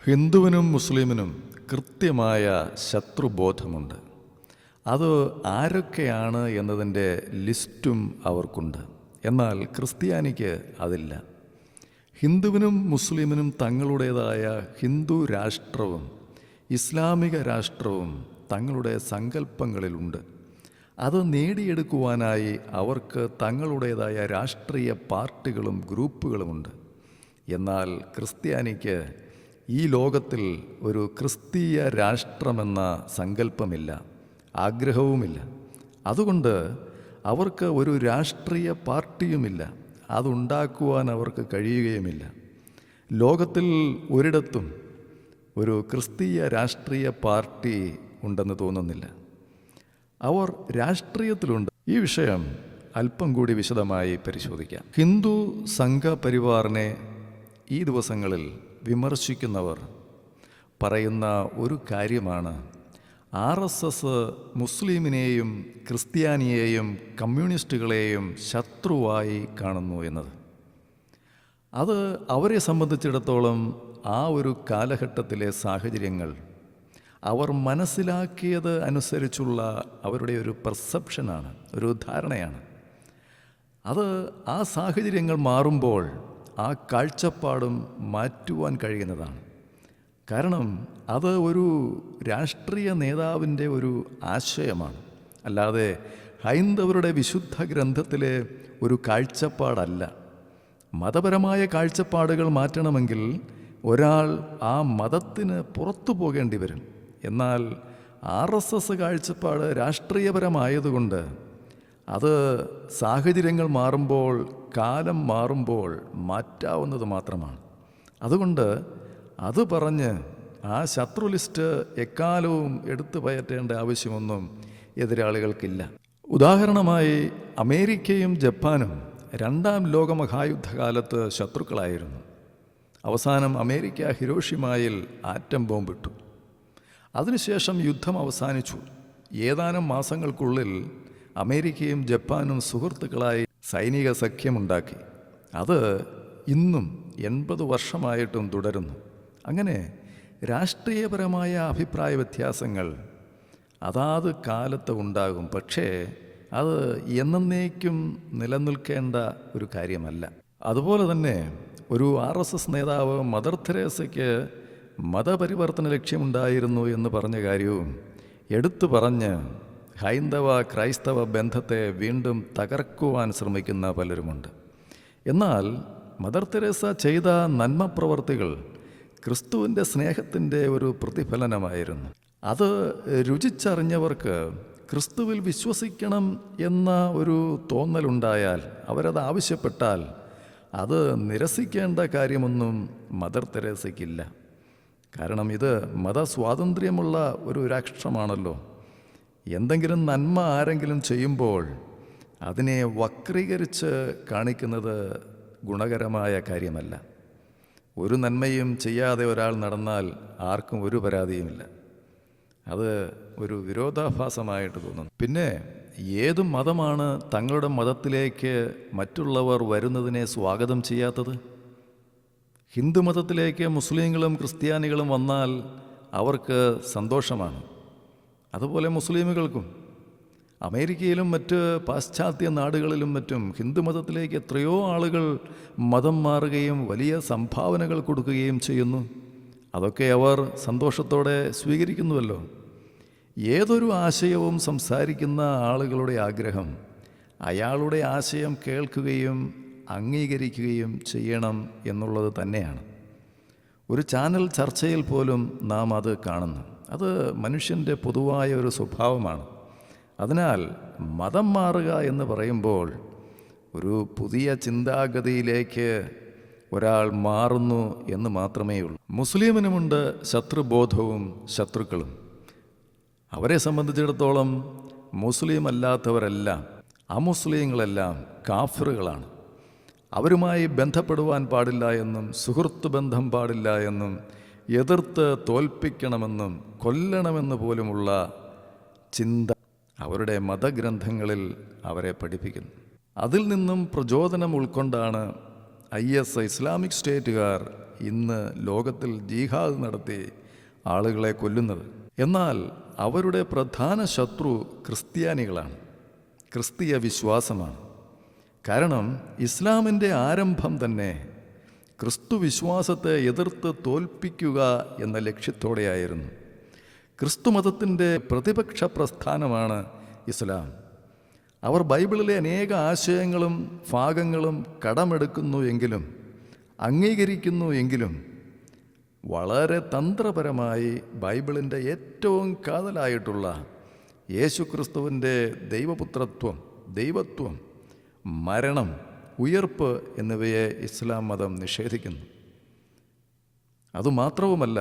ഹിന്ദുവിനും മുസ്ലിമിനും കൃത്യമായ ശത്രുബോധമുണ്ട്. അത് ആരൊക്കെയാണ് എന്നതിൻ്റെ ലിസ്റ്റും അവർക്കുണ്ട്. എന്നാൽ ക്രിസ്ത്യാനിക്ക് അതില്ല. ഹിന്ദുവിനും മുസ്ലിമിനും തങ്ങളുടേതായ ഹിന്ദു രാഷ്ട്രവും ഇസ്ലാമിക രാഷ്ട്രവും തങ്ങളുടെ സങ്കല്പങ്ങളിലുണ്ട്. അത് നേടിയെടുക്കുവാനായി അവർക്ക് തങ്ങളുടേതായ രാഷ്ട്രീയ പാർട്ടികളും ഗ്രൂപ്പുകളുമുണ്ട്. എന്നാൽ ക്രിസ്ത്യാനിക്ക് ഈ ലോകത്തിൽ ഒരു ക്രിസ്തീയ രാഷ്ട്രമെന്ന സങ്കല്പമില്ല, ആഗ്രഹവുമില്ല. അതുകൊണ്ട് അവർക്ക് ഒരു രാഷ്ട്രീയ പാർട്ടിയുമില്ല, അതുണ്ടാക്കുവാൻ അവർക്ക് കഴിയുകയുമില്ല. ലോകത്തിൽ ഒരിടത്തും ഒരു ക്രിസ്തീയ രാഷ്ട്രീയ പാർട്ടി ഉണ്ടെന്ന് തോന്നുന്നില്ല. അവർ രാഷ്ട്രീയത്തിലുണ്ട്. ഈ വിഷയം അല്പം കൂടി വിശദമായി പരിശോധിക്കാം. ഹിന്ദു സംഘപരിവാറിനെ ഈ ദിവസങ്ങളിൽ വിമർശിക്കുന്നവർ പറയുന്ന ഒരു കാര്യമാണ് RSS മുസ്ലിമിനെയും ക്രിസ്ത്യാനിയെയും കമ്മ്യൂണിസ്റ്റുകളെയും ശത്രുവായി കാണുന്നു എന്നത്. അത് അവരെ സംബന്ധിച്ചിടത്തോളം ആ ഒരു കാലഘട്ടത്തിലെ സാഹചര്യങ്ങൾ അവർ മനസ്സിലാക്കിയത് അനുസരിച്ചുള്ള അവരുടെ ഒരു പെർസെപ്ഷനാണ്, ഒരു ധാരണയാണ്. അത് ആ സാഹചര്യങ്ങൾ മാറുമ്പോൾ ആ കാഴ്ചപ്പാടും മാറ്റുവാൻ കഴിയുന്നതാണ്. കാരണം അത് ഒരു രാഷ്ട്രീയ നേതാവിൻ്റെ ഒരു ആശയമാണ്, അല്ലാതെ ഹൈന്ദവരുടെ വിശുദ്ധ ഗ്രന്ഥത്തിലെ ഒരു കാഴ്ചപ്പാടല്ല. മതപരമായ കാഴ്ചപ്പാടുകൾ മാറ്റണമെങ്കിൽ ഒരാൾ ആ മതത്തിന് പുറത്തു പോകേണ്ടി വരും. എന്നാൽ RSS കാഴ്ചപ്പാട് രാഷ്ട്രീയപരമായതുകൊണ്ട് അത് സാഹചര്യങ്ങൾ മാറുമ്പോൾ, കാലം മാറുമ്പോൾ മാറ്റാവുന്നത് മാത്രമാണ്. അതുകൊണ്ട് അത് പറഞ്ഞ് ആ ശത്രു ലിസ്റ്റ് എക്കാലവും എടുത്തു പയറ്റേണ്ട ആവശ്യമൊന്നും എതിരാളികൾക്കില്ല. ഉദാഹരണമായി അമേരിക്കയും ജപ്പാനും 2ാം ലോകമഹായുദ്ധകാലത്ത് ശത്രുക്കളായിരുന്നു. അവസാനം അമേരിക്ക ഹിരോഷിമയിൽ ആറ്റം ബോംബിട്ടു. അതിനുശേഷം യുദ്ധം അവസാനിച്ചു. ഏതാനും മാസങ്ങൾക്കുള്ളിൽ അമേരിക്കയും ജപ്പാനും സുഹൃത്തുക്കളായി സൈനിക സഖ്യമുണ്ടാക്കി. അത് ഇന്നും 80 വർഷമായിട്ടും തുടരുന്നു. അങ്ങനെ രാഷ്ട്രീയപരമായ അഭിപ്രായ വ്യത്യാസങ്ങൾ അതാത് കാലത്ത് ഉണ്ടാകും. പക്ഷേ അത് എന്നേക്കും നിലനിൽക്കേണ്ട ഒരു കാര്യമല്ല. അതുപോലെ തന്നെ ഒരു RSS നേതാവ് മദർ തെരേസയ്ക്ക് മതപരിവർത്തന ലക്ഷ്യമുണ്ടായിരുന്നു എന്ന് പറഞ്ഞ കാര്യവും എടുത്തു പറഞ്ഞ് ഹൈന്ദവ ക്രൈസ്തവ ബന്ധത്തെ വീണ്ടും തകർക്കുവാൻ ശ്രമിക്കുന്ന പലരുമുണ്ട്. എന്നാൽ മദർ തെരേസ ചെയ്ത നന്മ പ്രവർത്തികൾ ക്രിസ്തുവിൻ്റെ സ്നേഹത്തിൻ്റെ ഒരു പ്രതിഫലനമായിരുന്നു. അത് രുചിച്ചറിഞ്ഞവർക്ക് ക്രിസ്തുവിൽ വിശ്വസിക്കണം എന്ന ഒരു തോന്നലുണ്ടായാൽ, അവരത് ആവശ്യപ്പെട്ടാൽ, അത് നിരസിക്കേണ്ട കാര്യമൊന്നും മദർ തെരേസയ്ക്കില്ല. കാരണം ഇത് മതസ്വാതന്ത്ര്യമുള്ള ഒരു രാഷ്ട്രമാണല്ലോ. എന്തെങ്കിലും നന്മ ആരെങ്കിലും ചെയ്യുമ്പോൾ അതിനെ വക്രീകരിച്ച് കാണിക്കുന്നത് ഗുണകരമായ കാര്യമല്ല. ഒരു നന്മയും ചെയ്യാതെ ഒരാൾ നടന്നാൽ ആർക്കും ഒരു പരാതിയുമില്ല. അത് ഒരു വിരോധാഭാസമായിട്ട് തോന്നുന്നു. പിന്നെ ഏത് മതമാണ് തങ്ങളുടെ മതത്തിലേക്ക് മറ്റുള്ളവർ വരുന്നതിനെ സ്വാഗതം ചെയ്യാത്തത്? ഹിന്ദു മതത്തിലേക്ക് മുസ്ലിങ്ങളും ക്രിസ്ത്യാനികളും വന്നാൽ അവർക്ക് സന്തോഷമാണ്. അതുപോലെ മുസ്ലിമുകൾക്കും. അമേരിക്കയിലും മറ്റ് പാശ്ചാത്യ നാടുകളിലും മറ്റും ഹിന്ദുമതത്തിലേക്ക് എത്രയോ ആളുകൾ മതം മാറുകയും വലിയ സംഭാവനകൾ കൊടുക്കുകയും ചെയ്യുന്നു. അതൊക്കെ അവർ സന്തോഷത്തോടെ സ്വീകരിക്കുന്നുവല്ലോ. ഏതൊരു ആശയവും സംസാരിക്കുന്ന ആളുകളുടെ ആഗ്രഹം അയാളുടെ ആശയം കേൾക്കുകയും അംഗീകരിക്കുകയും ചെയ്യണം എന്നുള്ളത് തന്നെയാണ്. ഒരു ചാനൽ ചർച്ചയിൽ പോലും നാം അത് കാണുന്നു. അത് മനുഷ്യൻ്റെ പൊതുവായ ഒരു സ്വഭാവമാണ്. അതിനാൽ മതം മാറുക എന്ന് പറയുമ്പോൾ ഒരു പുതിയ ചിന്താഗതിയിലേക്ക് ഒരാൾ മാറുന്നു എന്ന് മാത്രമേ ഉള്ളൂ. മുസ്ലിമിനുമുണ്ട് ശത്രുബോധവും ശത്രുക്കളും. അവരെ സംബന്ധിച്ചിടത്തോളം മുസ്ലിം അല്ലാത്തവരെല്ലാം, അമുസ്ലിങ്ങളെല്ലാം കാഫിറുകളാണ്. അവരുമായി ബന്ധപ്പെടുവാൻ പാടില്ല എന്നും സുഹൃത്ത് ബന്ധം പാടില്ല എന്നും എതിർത്ത് തോൽപ്പിക്കണമെന്നും കൊല്ലണമെന്ന് പോലുമുള്ള ചിന്ത അവരുടെ മതഗ്രന്ഥങ്ങളിൽ അവരെ പഠിപ്പിക്കുന്നു. അതിൽ നിന്നും പ്രചോദനം ഉൾക്കൊണ്ടാണ് IS ഇസ്ലാമിക് സ്റ്റേറ്റുകാർ ഇന്ന് ലോകത്തിൽ ജിഹാദ് നടത്തി ആളുകളെ കൊല്ലുന്നത്. എന്നാൽ അവരുടെ പ്രധാന ശത്രു ക്രിസ്ത്യാനികളാണ്, ക്രിസ്തീയ വിശ്വാസമാണ്. കാരണം ഇസ്ലാമിൻ്റെ ആരംഭം തന്നെ ക്രിസ്തു വിശ്വാസത്തെ എതിർത്ത് തോൽപ്പിക്കുക എന്ന ലക്ഷ്യത്തോടെയായിരുന്നു. ക്രിസ്തുമതത്തിൻ്റെ പ്രതിപക്ഷ പ്രസ്ഥാനമാണ് ഇസ്ലാം. അവർ ബൈബിളിലെ അനേക ആശയങ്ങളും ഭാഗങ്ങളും കടമെടുക്കുന്നു എങ്കിലും അംഗീകരിക്കുന്നു എങ്കിലും വളരെ തന്ത്രപരമായി ബൈബിളിൻ്റെ ഏറ്റവും കാതലായിട്ടുള്ള യേശുക്രിസ്തുവിൻ്റെ ദൈവപുത്രത്വം, ദൈവത്വം, മരണം, ഉയർപ്പ് എന്നിവയെ ഇസ്ലാം മതം നിഷേധിക്കുന്നു. അതുമാത്രവുമല്ല,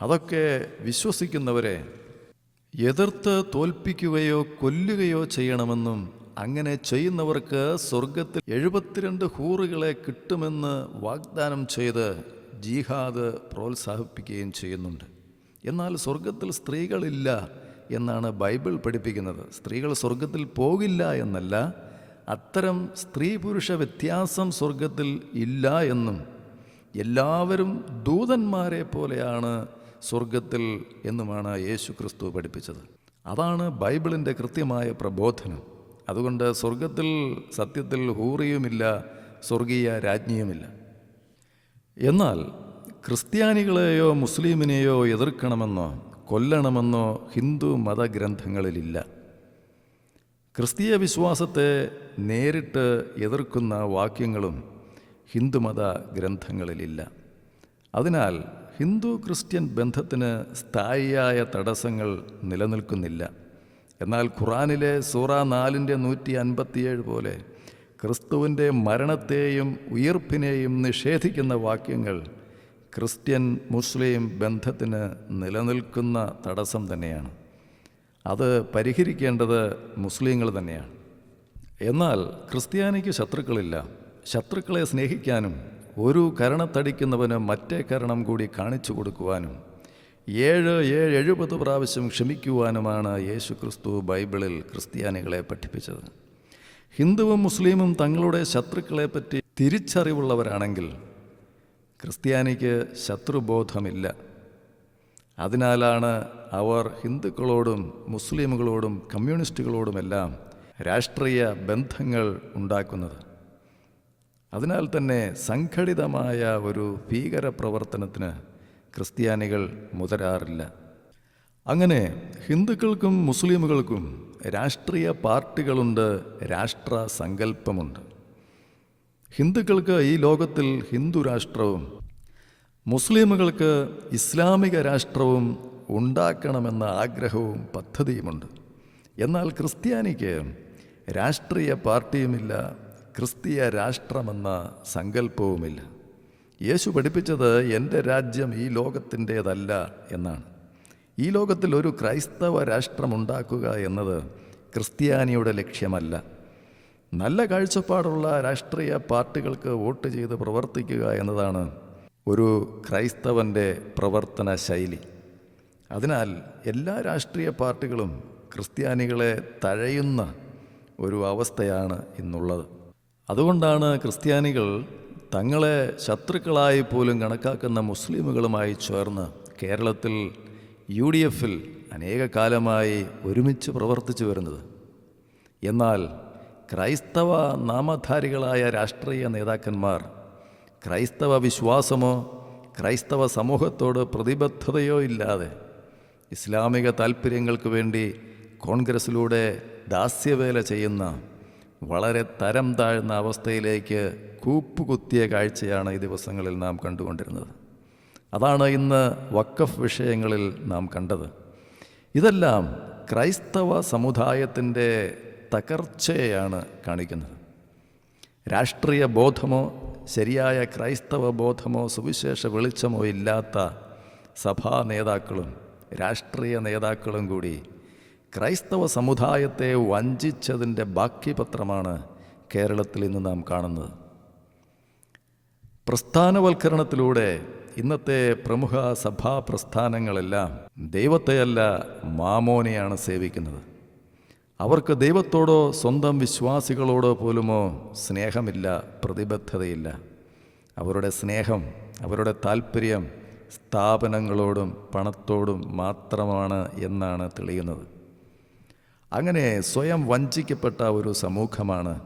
അതൊക്കെ വിശ്വസിക്കുന്നവരെ എതിർത്ത് തോൽപ്പിക്കുകയോ കൊല്ലുകയോ ചെയ്യണമെന്നും അങ്ങനെ ചെയ്യുന്നവർക്ക് സ്വർഗത്തിൽ 72 ഹൂറുകളെ കിട്ടുമെന്ന് വാഗ്ദാനം ചെയ്ത് ജിഹാദ് പ്രോത്സാഹിപ്പിക്കുകയും ചെയ്യുന്നുണ്ട്. എന്നാൽ സ്വർഗത്തിൽ സ്ത്രീകളില്ല എന്നാണ് ബൈബിൾ പഠിപ്പിക്കുന്നത്. സ്ത്രീകൾ സ്വർഗത്തിൽ പോകില്ല എന്നല്ല, അത്തരം സ്ത്രീ പുരുഷ വ്യത്യാസം സ്വർഗത്തിൽ ഇല്ല എന്നും എല്ലാവരും ദൂതന്മാരെ പോലെയാണ് സ്വർഗത്തിൽ എന്നുമാണ് യേശു ക്രിസ്തു പഠിപ്പിച്ചത്. അതാണ് ബൈബിളിൻ്റെ കൃത്യമായ പ്രബോധനം. അതുകൊണ്ട് സ്വർഗത്തിൽ സത്യത്തിൽ ഹൂറിയുമില്ല, സ്വർഗീയ രാജ്ഞിയുമില്ല. എന്നാൽ ക്രിസ്ത്യാനികളെയോ മുസ്ലിമിനെയോ എതിർക്കണമെന്നോ കൊല്ലണമെന്നോ ഹിന്ദു മതഗ്രന്ഥങ്ങളിലില്ല. ക്രിസ്തീയ വിശ്വാസത്തെ നേരിട്ട് എതിർക്കുന്ന വാക്യങ്ങളും ഹിന്ദുമത ഗ്രന്ഥങ്ങളിലില്ല. അതിനാൽ ഹിന്ദു ക്രിസ്ത്യൻ ബന്ധത്തിന് സ്ഥായിയായ തടസ്സങ്ങൾ നിലനിൽക്കുന്നില്ല. എന്നാൽ ഖുറാനിലെ സൂറ 4:157 പോലെ ക്രിസ്തുവിൻ്റെ മരണത്തെയും ഉയിർപ്പിനെയും നിഷേധിക്കുന്ന വാക്യങ്ങൾ ക്രിസ്ത്യൻ മുസ്ലിം ബന്ധത്തിന് നിലനിൽക്കുന്ന തടസ്സം തന്നെയാണ്. അത് പരിഹരിക്കേണ്ടത് മുസ്ലിങ്ങൾ തന്നെയാണ്. എന്നാൽ ക്രിസ്ത്യാനിക്ക് ശത്രുക്കളില്ല. ശത്രുക്കളെ സ്നേഹിക്കാനും ഒരു കരണത്തടിക്കുന്നവന് മറ്റേ കരണം കൂടി കാണിച്ചു കൊടുക്കുവാനും 70 പ്രാവശ്യം ക്ഷമിക്കുവാനുമാണ് യേശു ക്രിസ്തു ബൈബിളിൽ ക്രിസ്ത്യാനികളെ പഠിപ്പിച്ചത്. ഹിന്ദുവും മുസ്ലിമും തങ്ങളുടെ ശത്രുക്കളെപ്പറ്റി തിരിച്ചറിവുള്ളവരാണെങ്കിൽ ക്രിസ്ത്യാനിക്ക് ശത്രുബോധമില്ല. അതിനാലാണ് അവർ ഹിന്ദുക്കളോടും മുസ്ലിമുകളോടും കമ്മ്യൂണിസ്റ്റുകളോടുമെല്ലാം രാഷ്ട്രീയ ബന്ധങ്ങൾ ഉണ്ടാക്കുന്നത്. അതിനാൽ തന്നെ സംഘടിതമായ ഒരു ഭീകര പ്രവർത്തനത്തിന് ക്രിസ്ത്യാനികൾ മുതിരാറില്ല. അങ്ങനെ ഹിന്ദുക്കൾക്കും മുസ്ലിമുകൾക്കും രാഷ്ട്രീയ പാർട്ടികളുണ്ട്, രാഷ്ട്ര സങ്കല്പമുണ്ട്. ഹിന്ദുക്കൾക്ക് ഈ ലോകത്തിൽ ഹിന്ദു രാഷ്ട്രവും മുസ്ലിമുകൾക്ക് ഇസ്ലാമിക രാഷ്ട്രവും ഉണ്ടാക്കണമെന്ന ആഗ്രഹവും പദ്ധതിയുമുണ്ട്. എന്നാൽ ക്രിസ്ത്യാനിക്ക് രാഷ്ട്രീയ പാർട്ടിയുമില്ല, ക്രിസ്തീയ രാഷ്ട്രമെന്ന സങ്കല്പവുമില്ല. യേശു പഠിപ്പിച്ചത് എൻ്റെ രാജ്യം ഈ ലോകത്തിൻ്റേതല്ല എന്നാണ്. ഈ ലോകത്തിൽ ഒരു ക്രൈസ്തവ രാഷ്ട്രമുണ്ടാക്കുക എന്നത് ക്രിസ്ത്യാനിയുടെ ലക്ഷ്യമല്ല. നല്ല കാഴ്ചപ്പാടുള്ള രാഷ്ട്രീയ പാർട്ടികൾക്ക് വോട്ട് ചെയ്ത് പ്രവർത്തിക്കുക എന്നതാണ് ഒരു ക്രൈസ്തവൻ്റെ പ്രവർത്തന ശൈലി. അതിനാൽ എല്ലാ രാഷ്ട്രീയ പാർട്ടികളും ക്രിസ്ത്യാനികളെ തഴയുന്ന ഒരു അവസ്ഥയാണ് ഇന്നുള്ളത്. അതുകൊണ്ടാണ് ക്രിസ്ത്യാനികൾ തങ്ങളെ ശത്രുക്കളായി പോലും കണക്കാക്കുന്ന മുസ്ലിമുകളുമായി ചേർന്ന് കേരളത്തിൽ UDFൽ അനേക കാലമായി ഒരുമിച്ച് പ്രവർത്തിച്ചു വരുന്നത്. എന്നാൽ ക്രൈസ്തവ നാമധാരികളായ രാഷ്ട്രീയ നേതാക്കന്മാർ ക്രൈസ്തവ വിശ്വാസമോ ക്രൈസ്തവ സമൂഹത്തോട് പ്രതിബദ്ധതയോ ഇല്ലാതെ ഇസ്ലാമിക താൽപ്പര്യങ്ങൾക്ക് വേണ്ടി കോൺഗ്രസിലൂടെ ദാസ്യവേല ചെയ്യുന്ന വളരെ തരം താഴ്ന്ന അവസ്ഥയിലേക്ക് കൂപ്പുകുത്തിയ കാഴ്ചയാണ് ഈ ദിവസങ്ങളിൽ നാം കണ്ടുകൊണ്ടിരുന്നത്. അതാണ് ഇന്ന് വഖഫ് വിഷയങ്ങളിൽ നാം കണ്ടത്. ഇതെല്ലാം ക്രൈസ്തവ സമുദായത്തിൻ്റെ തകർച്ചയാണ് കാണിക്കുന്നത്. രാഷ്ട്രീയ ബോധമോ ശരിയായ ക്രൈസ്തവ ബോധമോ സുവിശേഷ വെളിച്ചമോ ഇല്ലാത്ത സഭാ നേതാക്കളും രാഷ്ട്രീയ നേതാക്കളും കൂടി ക്രൈസ്തവ സമുദായത്തെ വഞ്ചിച്ചതിൻ്റെ ബാക്കി പത്രമാണ് കേരളത്തിൽ ഇന്ന് നാം കാണുന്നത്. പ്രസ്ഥാനവൽക്കരണത്തിലൂടെ ഇന്നത്തെ പ്രമുഖ സഭാ പ്രസ്ഥാനങ്ങളെല്ലാം ദൈവത്തെയല്ല മാമോനെയാണ് സേവിക്കുന്നത്. അവർക്ക് ദൈവത്തോടോ സ്വന്തം വിശ്വാസികളോടോ പോലുമോ സ്നേഹമില്ല, പ്രതിബദ്ധതയില്ല. അവരുടെ സ്നേഹം അവരുടെ താല്പര്യം സ്ഥാപനങ്ങളോടും പണത്തോടും മാത്രമാണ് എന്നാണ് തെളിയുന്നത്. അങ്ങനെ സ്വയം വഞ്ചിക്കപ്പെട്ട ഒരു സമൂഹമാണ്,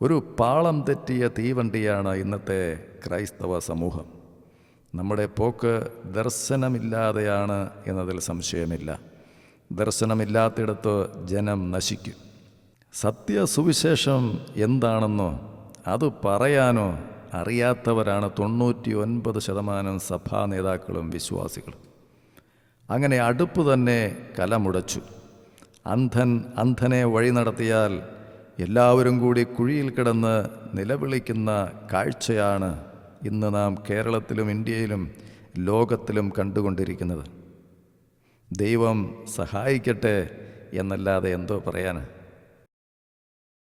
ഒരു പാളം തെറ്റിയ തീവണ്ടിയാണ് ഇന്നത്തെ ക്രൈസ്തവ സമൂഹം. നമ്മുടെ പോക്ക് ദർശനമില്ലാതെയാണ് എന്നതിൽ സംശയമില്ല. ദർശനമില്ലാത്തിടത്ത് ജനം നശിക്കും. സത്യസുവിശേഷം എന്താണെന്നോ അത് പറയാനോ അറിയാത്തവരാണ് 99% സഭാ നേതാക്കളും വിശ്വാസികളും. അങ്ങനെ അടുപ്പ് തന്നെ കലമുടച്ചു. അന്ധനെ വഴി നടത്തിയാൽ എല്ലാവരും കൂടി കുഴിയിൽ കിടന്ന് നിലവിളിക്കുന്ന കാഴ്ചയാണ് ഇന്ന് നാം കേരളത്തിലും ഇന്ത്യയിലും ലോകത്തിലും കണ്ടുകൊണ്ടിരിക്കുന്നത്. ദൈവം സഹായിക്കട്ടെ എന്നല്ലാതെ എന്തോ പറയാൻ.